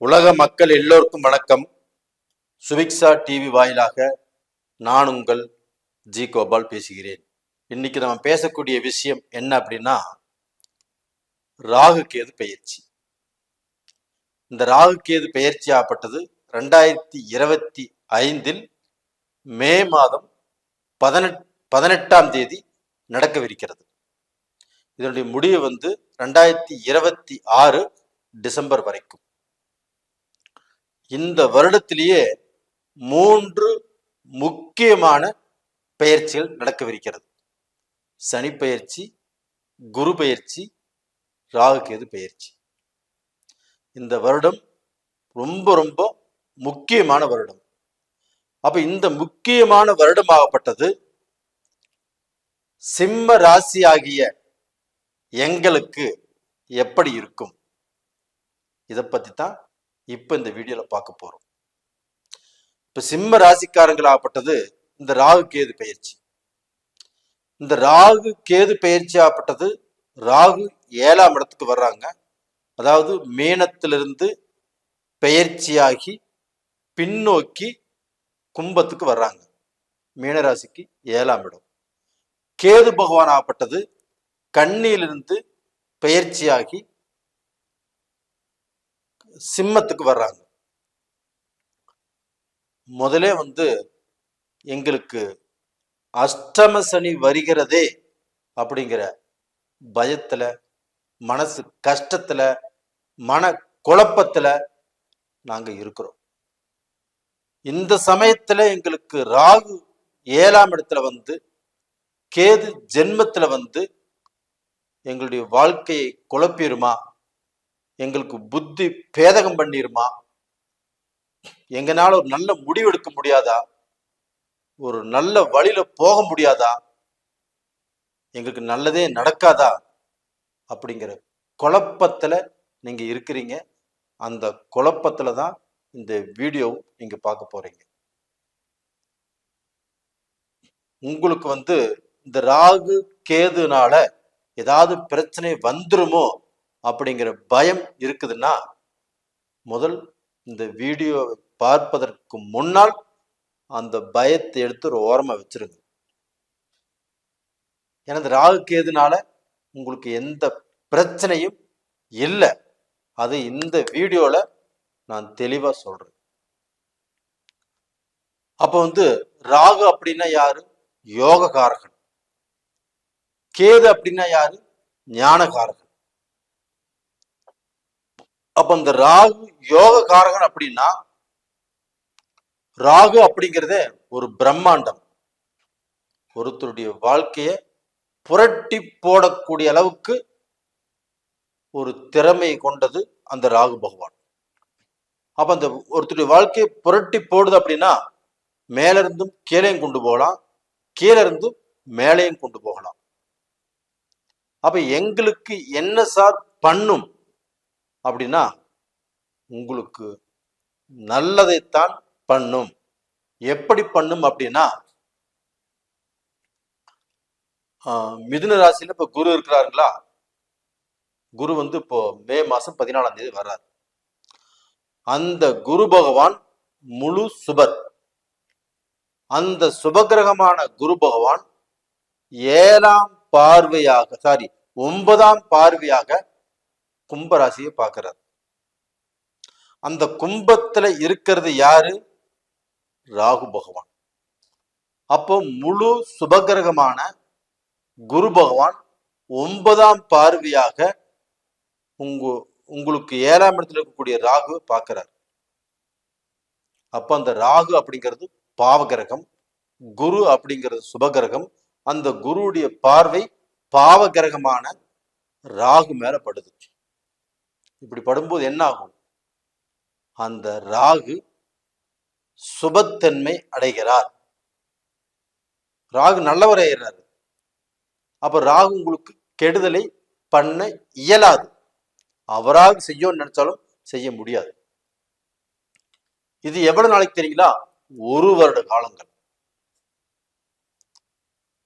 உலக மக்கள் எல்லோருக்கும் வணக்கம். சுவிக்ஸா டிவி வாயிலாக நான் உங்கள் ஜி கோபால் பேசுகிறேன். இன்னைக்கு நம்ம பேசக்கூடிய விஷயம் என்ன அப்படின்னா, ராகு கேது பெயர்ச்சி. இந்த ராகு கேது பெயர்ச்சி ஆகப்பட்டது 2025 மே மாதம் 18ஆம் தேதி நடக்கவிருக்கிறது. இதனுடைய முடிவு 2026 டிசம்பர் வரைக்கும். இந்த வருடத்திலேயே 3 முக்கியமான பெயர்ச்சிகள் நடக்கவிருக்கிறது. சனி பெயர்ச்சி, குரு பெயர்ச்சி, ராகு கேது பெயர்ச்சி. இந்த வருடம் ரொம்ப ரொம்ப முக்கியமான வருடம். அப்ப இந்த முக்கியமான வருடமாகப்பட்டது சிம்ம ராசி ஆகிய எங்களுக்கு எப்படி இருக்கும், இதை பத்தி தான் இப்ப இந்த வீடியோல பார்க்க போறோம். இப்ப சிம்ம ராசிக்காரங்களாகப்பட்டது இந்த ராகு கேது பயிற்சி. இந்த ராகு கேது பயிற்சி ஆகப்பட்டது ராகு 7ஆம் இடத்துக்கு வர்றாங்க. அதாவது மீனத்திலிருந்து பெயர்ச்சியாகி பின்னோக்கி கும்பத்துக்கு வர்றாங்க. மீனராசிக்கு 7ஆம் இடம். கேது பகவான் ஆகப்பட்டது கன்னியிலிருந்து பெயர்ச்சியாகி சிம்மத்துக்கு வர்றாங்க. முதலே எங்களுக்கு அஷ்டம சனி வருகிறதே அப்படிங்கிற பயத்துல, மனசு கஷ்டத்துல, மன குழப்பத்துல நாங்க இருக்கிறோம். இந்த சமயத்துல எங்களுக்கு ராகு 7ஆம் இடத்துல கேது ஜென்மத்துல எங்களுடைய வாழ்க்கையை குழப்பிருமா, எங்களுக்கு புத்தி பேதகம் பண்ணிருமா, எங்கனால ஒரு நல்ல முடிவு எடுக்க முடியாதா, ஒரு நல்ல வழியில போக முடியாதா, எங்களுக்கு நல்லதே நடக்காதா அப்படிங்கிற குழப்பத்துல நீங்க இருக்கிறீங்க. அந்த குழப்பத்துல தான் இந்த வீடியோ நீங்க பார்க்க போறீங்க. உங்களுக்கு இந்த ராகு கேதுனால ஏதாவது பிரச்சனை வந்துருமோ அப்படிங்கிற பயம் இருக்குதுன்னா, முதல் இந்த வீடியோவை பார்ப்பதற்கு முன்னால் அந்த பயத்தை எடுத்து ஒரு ஓரமா வச்சிருங்க. எனது ராகு கேதுனால உங்களுக்கு எந்த பிரச்சனையும் இல்லை. அது இந்த வீடியோல நான் தெளிவா சொல்றேன். அப்ப ராகு அப்படின்னா யாரு? யோககாரகன். கேது அப்படின்னா யாரு? ஞானகாரகன். அப்ப இந்த ராகு யோககாரகன் அப்படின்னா, ராகு அப்படிங்கிறதே ஒரு பிரம்மாண்டம். ஒருத்தருடைய வாழ்க்கைய புரட்டி போடக்கூடிய அளவுக்கு ஒரு திறமையை கொண்டது அந்த ராகு பகவான். அப்ப அந்த ஒருத்தருடைய வாழ்க்கையை புரட்டி போடுது அப்படின்னா, மேல இருந்தும் கீழையும் கொண்டு போகலாம், கீழே இருந்தும் மேலையும் கொண்டு போகலாம். அப்ப எங்களுக்கு என்ன சார் பண்ணும் அப்படின்னா, உங்களுக்கு நல்லதைத்தான் பண்ணும். எப்படி பண்ணும் அப்படின்னா, மிதுன ராசியில இப்ப குரு இருக்கிறாருங்களா, குரு இப்போ மே மாசம் 14ஆம் தேதி வர்றாரு. அந்த குரு பகவான் முழு சுபர். அந்த சுபகிரகமான குரு பகவான் 9ஆம் பார்வையாக கும்பராசியை பார்க்கிறார். அந்த கும்பத்துல இருக்கிறது யாரு? ராகு பகவான். அப்போ முழு சுபகிரகமான குரு பகவான் 9ஆம் பார்வையாக உங்களுக்கு 7ஆம் இடத்துல இருக்கக்கூடிய ராகு பார்க்கிறார். அப்ப அந்த ராகு அப்படிங்கிறது பாவகிரகம், குரு அப்படிங்கிறது சுபகிரகம். அந்த குருவுடைய பார்வை பாவகிரகமான ராகு மேல படுது. இப்படி படும்போது என்ன ஆகும்? அந்த ராகு சுபத்தன்மை அடைகிறார். ராகு நல்லவர் ஆகிறார். அப்ப ராகு உங்களுக்கு கெடுதலை பண்ண இயலாது. அவராக செய்யணும்னு நினைச்சாலும் செய்ய முடியாது. இது எவ்வளவு நாளைக்கு தெரியுங்களா? 1 வருட காலங்கள்.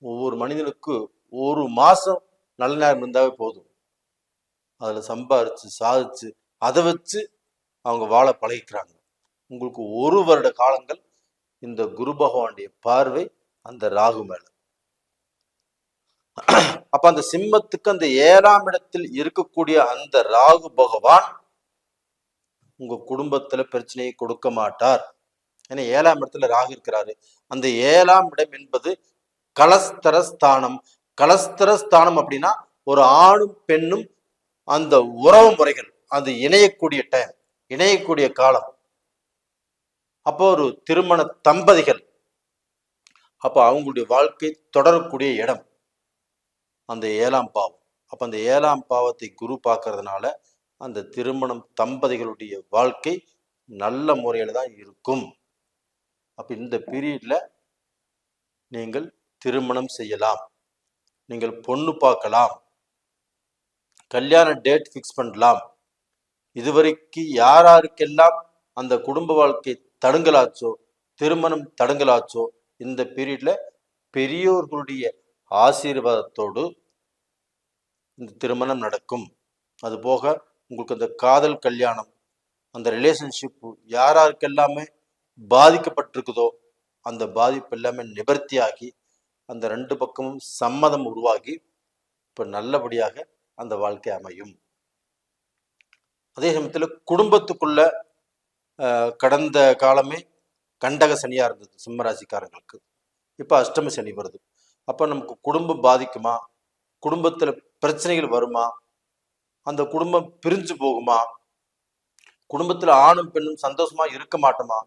ஒவ்வொரு மனிதனுக்கு 1 மாசம் நல்ல நேரம் இருந்தாவே போதும். அதுல சம்பாரிச்சு சாதிச்சு அதை வச்சு அவங்க வாழ பழகிக்கிறாங்க. உங்களுக்கு 1 வருட காலங்கள் இந்த குரு பகவானுடைய பார்வை அந்த ராகு மேல. அப்ப அந்த சிம்மத்துக்கு அந்த 7ஆம் இடத்தில் இருக்கக்கூடிய அந்த ராகு பகவான் உங்க குடும்பத்துல பிரச்சனையை கொடுக்க மாட்டார். ஏன்னா 7ஆம் இடத்துல ராகு இருக்கிறாரு. அந்த 7ஆம் இடம் என்பது கலஸ்தரஸ்தானம். கலஸ்தரஸ்தானம் அப்படின்னா ஒரு ஆணும் பெண்ணும் அந்த உறவு முறைகள் அது இணையக்கூடிய டைம், இணையக்கூடிய காலம். அப்போ ஒரு திருமண தம்பதிகள் அப்ப அவங்களுடைய வாழ்க்கை தொடரக்கூடிய இடம் அந்த 7ஆம் பாவம். அப்ப அந்த 7ஆம் பாவத்தை குரு பார்க்கறதுனால அந்த திருமணம் தம்பதிகளுடைய வாழ்க்கை நல்ல முறையில தான் இருக்கும். அப்ப இந்த பீரியட்ல நீங்கள் திருமணம் செய்யலாம், நீங்கள் பொண்ணு பார்க்கலாம், கல்யாண டேட் ஃபிக்ஸ் பண்ணலாம். இதுவரைக்கு யாருக்கெல்லாம் அந்த குடும்ப வாழ்க்கை தடுங்கலாச்சோ, திருமணம் தடுங்கலாச்சோ, இந்த பீரியட்ல பெரியோர்களுடைய ஆசீர்வாதத்தோடு இந்த திருமணம் நடக்கும். அது போக உங்களுக்கு அந்த காதல் கல்யாணம், அந்த ரிலேஷன்ஷிப் யாருக்கெல்லாமே பாதிக்கப்பட்டிருக்குதோ அந்த பாதிப்பு எல்லாமே நிவர்த்தியாகி அந்த 2 பக்கமும் சம்மதம் உருவாகி இப்ப நல்லபடியாக அந்த வாழ்க்கை அமையும். அதே சமயத்துல குடும்பத்துக்குள்ள கடந்த காலமே கண்டக சனியா இருந்தது சிம்மராசிக்காரங்களுக்கு. இப்ப அஷ்டம சனி வருது. அப்ப நமக்கு குடும்பம் பாதிக்குமா, குடும்பத்துல பிரச்சனைகள் வருமா, அந்த குடும்பம் பிரிஞ்சு போகுமா, குடும்பத்துல ஆணும் பெண்ணும் சந்தோஷமா இருக்க மாட்டோமா,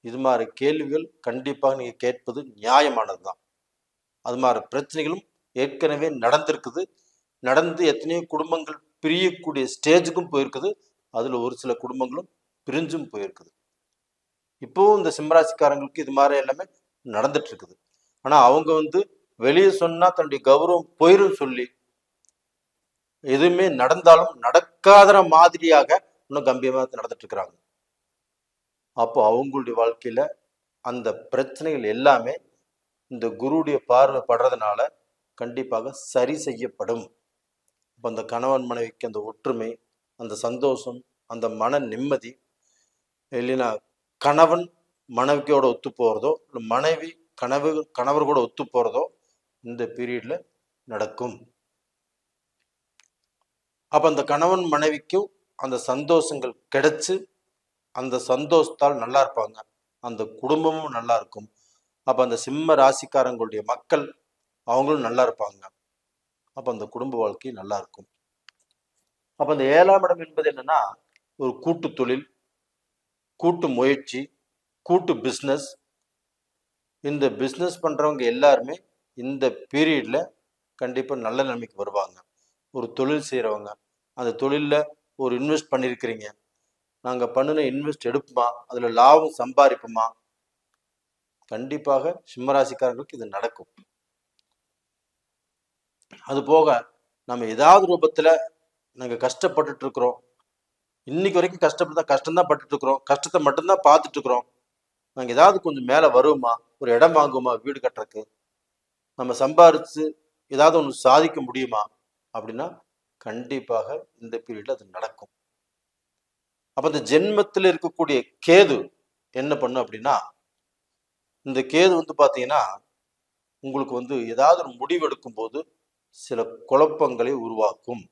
இது மாதிரி கேள்விகள் கண்டிப்பாக நீங்க கேட்பது நியாயமானதுதான். அது மாதிரி பிரச்சனைகளும் ஏற்கனவே நடந்திருக்குது. நடந்து எத்தனையோ குடும்பங்கள் பிரியக்கூடிய ஸ்டேஜுக்கும் போயிருக்குது. அதுல ஒரு சில குடும்பங்களும் பிரிஞ்சும் போயிருக்குது. இப்போவும் இந்த சிம்மராசிக்காரங்களுக்கு இது மாதிரி எல்லாமே நடந்துட்டு இருக்குது. ஆனா அவங்க வெளியே சொன்னா தன்னுடைய கௌரவம் போயிரும் சொல்லி எதுவுமே நடந்தாலும் நடக்காத மாதிரியாக இன்னும் கம்பீரமாக நடந்துட்டு இருக்கிறாங்க. அப்போ அவங்களுடைய வாழ்க்கையில அந்த பிரச்சனைகள் எல்லாமே இந்த குருவுடைய பார்வை படுறதுனால கண்டிப்பாக சரி செய்யப்படும். இப்போ அந்த கணவன் மனைவிக்கு அந்த ஒற்றுமை, அந்த சந்தோஷம், அந்த மன நிம்மதி, இல்லைன்னா கணவன் மனைவியோட ஒத்து போறதோ, இல்லை மனைவி கணவர் கூட ஒத்து போறதோ இந்த பீரியட்ல நடக்கும். அப்ப அந்த கணவன் மனைவிக்கும் அந்த சந்தோஷங்கள் கிடைச்சு அந்த சந்தோஷத்தால் நல்லா இருப்பாங்க, அந்த குடும்பமும் நல்லா இருக்கும். அப்ப அந்த சிம்ம ராசிக்காரங்களுடைய மக்கள் அவங்களும் நல்லா இருப்பாங்க. அப்ப அந்த குடும்ப வாழ்க்கை நல்லா இருக்கும். அப்ப அந்த 7ஆம் இடம் என்பது என்னன்னா ஒரு கூட்டு தொழில், கூட்டு முயற்சி, கூட்டு பிஸ்னஸ். இந்த பிஸ்னஸ் பண்றவங்க எல்லாருமே இந்த பீரியட்ல கண்டிப்பா நல்ல நிலைமைக்கு வருவாங்க. ஒரு தொழில் செய்யறவங்க, அந்த தொழில்ல ஒரு இன்வெஸ்ட் பண்ணியிருக்கிறீங்க, நாங்க பண்ணின இன்வெஸ்ட் எடுப்போமா, அதுல லாபம் சம்பாதிப்போமா, கண்டிப்பாக சிம்மராசிக்காரர்களுக்கு இது நடக்கும். அது போக நம்ம ஏதாவது ரூபத்துல நாங்க கஷ்டப்பட்டுட்டு இருக்கிறோம், இன்னைக்கு வரைக்கும் கஷ்டம்தான் பட்டுட்டு இருக்கிறோம், கஷ்டத்தை மட்டும்தான் பார்த்துட்டு இருக்கிறோம், நாங்க ஏதாவது கொஞ்சம் மேல வருவோமா, ஒரு இடம் வாங்குவோமா, வீடு கட்டுறதுக்கு நம்ம சம்பாரிச்சு ஏதாவது ஒன்று சாதிக்க முடியுமா அப்படின்னா கண்டிப்பாக இந்த பீரியட்ல அது நடக்கும். அப்ப இந்த ஜென்மத்தில் இருக்கக்கூடிய கேது என்ன பண்ணும் அப்படின்னா, இந்த கேது பாத்தீங்கன்னா உங்களுக்கு ஏதாவது ஒரு முடிவெடுக்கும் போது சில குழப்பங்களை உருவாக்கும்,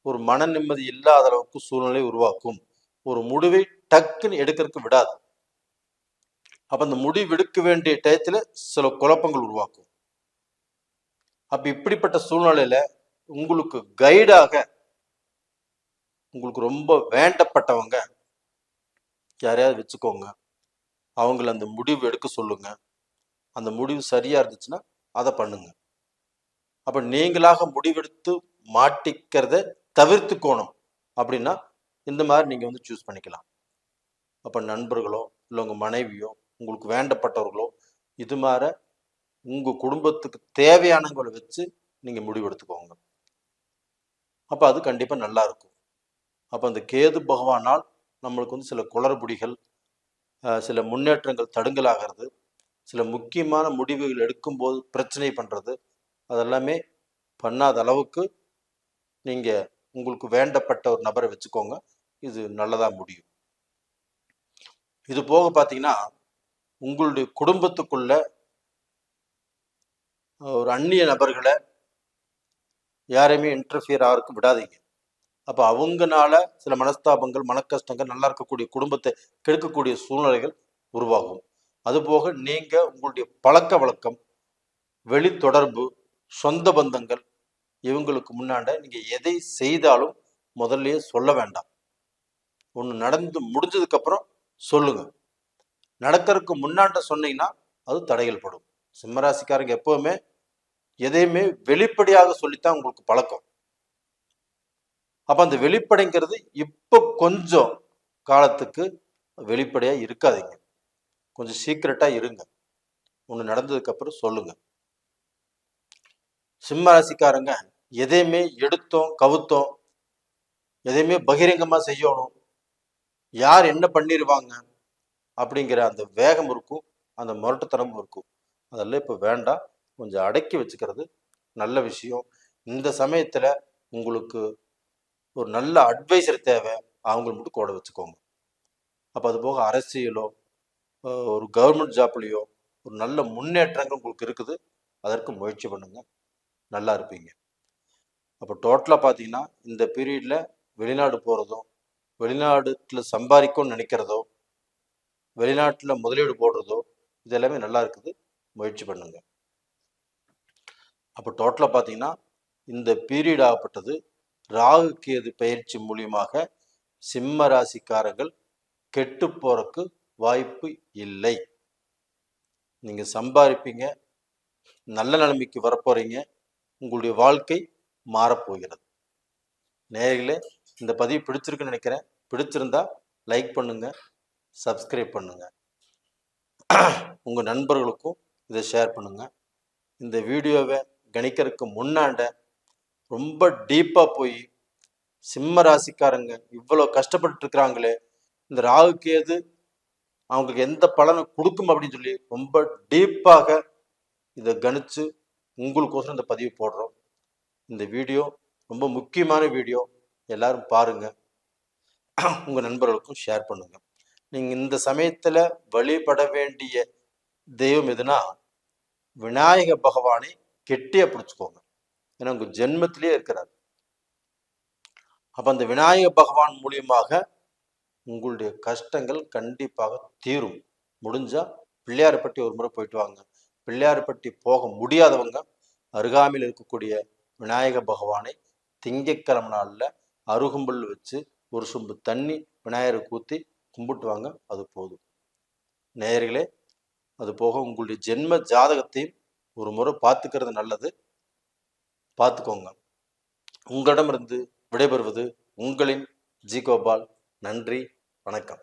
ஒரு மன நிம்மதி இல்லாத அளவுக்கு சூழ்நிலை உருவாக்கும், ஒரு முடிவை டக்குன்னு எடுக்கிறதுக்கு விடாது. அப்ப அந்த முடிவு எடுக்க வேண்டிய டயத்துல சில குழப்பங்கள் உருவாக்கும். அப்ப இப்படிப்பட்ட சூழ்நிலையில உங்களுக்கு கைடாக உங்களுக்கு ரொம்ப வேண்டப்பட்டவங்க யாரையாவது வச்சுக்கோங்க, அவங்கள அந்த முடிவு எடுக்க சொல்லுங்க. அந்த முடிவு சரியா இருந்துச்சுன்னா அதை பண்ணுங்க. அப்ப நீங்களாக முடிவெடுத்து மாட்டிக்கிறத தவிர்த்துக்கணும் அப்படின்னா இந்த மாதிரி நீங்க சூஸ் பண்ணிக்கலாம். அப்ப நண்பர்களோ இல்லை உங்க மனைவியோ உங்களுக்கு வேண்டப்பட்டவர்களோ இது மாதிரி உங்க குடும்பத்துக்கு தேவையானவங்களை வச்சு நீங்க முடிவெடுத்துக்கோங்க. அப்ப அது கண்டிப்பா நல்லா இருக்கும். அப்ப அந்த கேது பகவானால் நம்மளுக்கு சில குளறுபடிகள், சில முன்னேற்றங்கள் தடுங்கலாகிறது, சில முக்கியமான முடிவுகள் எடுக்கும்போது பிரச்சனை பண்றது, அதெல்லாமே பண்ணாத அளவுக்கு நீங்க உங்களுக்கு வேண்டப்பட்ட ஒரு நபரை வச்சுக்கோங்க. இது நல்லதா முடியும். இது போக பார்த்தீங்கன்னா, உங்களுடைய குடும்பத்துக்குள்ள ஒரு அந்நிய நபர்களை யாரையுமே இன்டர்ஃபியர் ஆகிறதுக்கு விடாதீங்க. அப்போ அவங்கனால சில மனஸ்தாபங்கள், மனக்கஷ்டங்கள், நல்லா இருக்கக்கூடிய குடும்பத்தை கெடுக்கக்கூடிய சூழ்நிலைகள் உருவாகும். அதுபோக நீங்க உங்களுடைய பழக்க வழக்கம், வெளி தொடர்பு, சொந்த பந்தங்கள் இவங்களுக்கு முன்னாண்ட நீங்க எதை செய்தாலும் முதல்லயே சொல்ல வேண்டாம். ஒன்று நடந்து முடிஞ்சதுக்கு அப்புறம் சொல்லுங்க. நடக்கிறதுக்கு முன்னாண்ட சொன்னீங்கன்னா அது தடைகள் படும். சிம்மராசிக்காரங்க எப்பவுமே எதையுமே வெளிப்படையாக சொல்லித்தான் உங்களுக்கு பழக்கம். அப்ப அந்த வெளிப்படைங்கிறது இப்போ கொஞ்சம் காலத்துக்கு வெளிப்படையா இருக்காதீங்க. கொஞ்சம் சீக்கிரட்டா இருங்க. ஒன்று நடந்ததுக்கு அப்புறம் சொல்லுங்க. சிம்ம ராசிக்காரங்க எதையுமே எடுத்தோம் கவுத்தோம், எதையுமே பகிரங்கமா செய்யணும், யார் என்ன பண்ணிடுவாங்க அப்படிங்கிற அந்த வேகம் இருக்கும், அந்த முரட்டுத்தனமும் இருக்கும். அதெல்லாம் இப்போ வேண்டாம். கொஞ்சம் அடக்கி வச்சுக்கிறது நல்ல விஷயம். இந்த சமயத்துல உங்களுக்கு ஒரு நல்ல அட்வைசர் தேவை, அவங்கள மட்டும் கூட வச்சுக்கோங்க. அப்போ அது போக அரசியலோ ஒரு கவர்மெண்ட் ஜாப்லேயோ ஒரு நல்ல முன்னேற்றங்கள் உங்களுக்கு இருக்குது, அதற்கு முயற்சி பண்ணுங்க, நல்லா இருப்பீங்க. அப்போ டோட்டலாக பார்த்தீங்கன்னா இந்த பீரியடில் வெளிநாடு போகிறதோ, வெளிநாட்டில் சம்பாதிக்கும்னு நினைக்கிறதோ, வெளிநாட்டில் முதலீடு போடுறதோ இது எல்லாமே நல்லா இருக்குது, முயற்சி பண்ணுங்க. அப்போ டோட்டலாக பார்த்தீங்கன்னா இந்த பீரியட் ஆகப்பட்டது ராகு கேது பயிற்சி மூலியமாக சிம்ம ராசிக்காரர்கள் கெட்டு போறதுக்கு வாய்ப்பு இல்லை. நீங்க சம்பாதிப்பீங்க, நல்ல நிலைமைக்கு வரப்போறீங்க, உங்களுடைய வாழ்க்கை மாறப்போகிறது. நேயர்களே, இந்த பதிவு பிடிச்சிருக்குன்னு நினைக்கிறேன். பிடிச்சிருந்தா லைக் பண்ணுங்க, சப்ஸ்கிரைப் பண்ணுங்க, உங்க நண்பர்களுக்கும் இதை ஷேர் பண்ணுங்க. இந்த வீடியோவை கணிக்கிறதுக்கு முன்னாண்ட ரொம்ப டீப்பா போய் சிம்ம ராசிக்காரங்க இவ்வளோ கஷ்டப்பட்டு இருக்கிறாங்களே, இந்த ராகு கேது அவங்களுக்கு எந்த பலனை கொடுக்கும் அப்படின்னு சொல்லி ரொம்ப டீப்பாக இதை கணிச்சு உங்களுக்கோசரம் இந்த பதிவு போடுறோம். இந்த வீடியோ ரொம்ப முக்கியமான வீடியோ, எல்லாரும் பாருங்க, உங்க நண்பர்களுக்கும் ஷேர் பண்ணுங்க. நீங்க இந்த சமயத்துல வழிபட வேண்டிய தெய்வம் எதுனா விநாயக பகவானை கெட்டியா பிடிச்சுக்கோங்க. ஏன்னா உங்க ஜென்மத்திலே இருக்கிறார். அப்ப அந்த விநாயக பகவான் மூலியமாக உங்களுடைய கஷ்டங்கள் கண்டிப்பாக தீரும். முடிஞ்சா பிள்ளையார்பட்டி ஒரு முறை போயிட்டு வாங்க. பிள்ளையார்பட்டி போக முடியாதவங்க அருகாமையில் இருக்கக்கூடிய விநாயக பகவானை திங்கட்கிழமை நாளில் அருகம்புல் வச்சு ஒரு சொம்பு தண்ணி விநாயகருக்கு ஊற்றி கும்பிட்டு வாங்க, அது போதும். நேயர்களே, அது போக உங்களுடைய ஜென்ம ஜாதகத்தையும் ஒரு முறை பார்த்துக்கிறது நல்லது, பார்த்துக்கோங்க. உங்களிடமிருந்து விடைபெறுவது உங்களின் ஜி கோபால். நன்றி, வணக்கம்.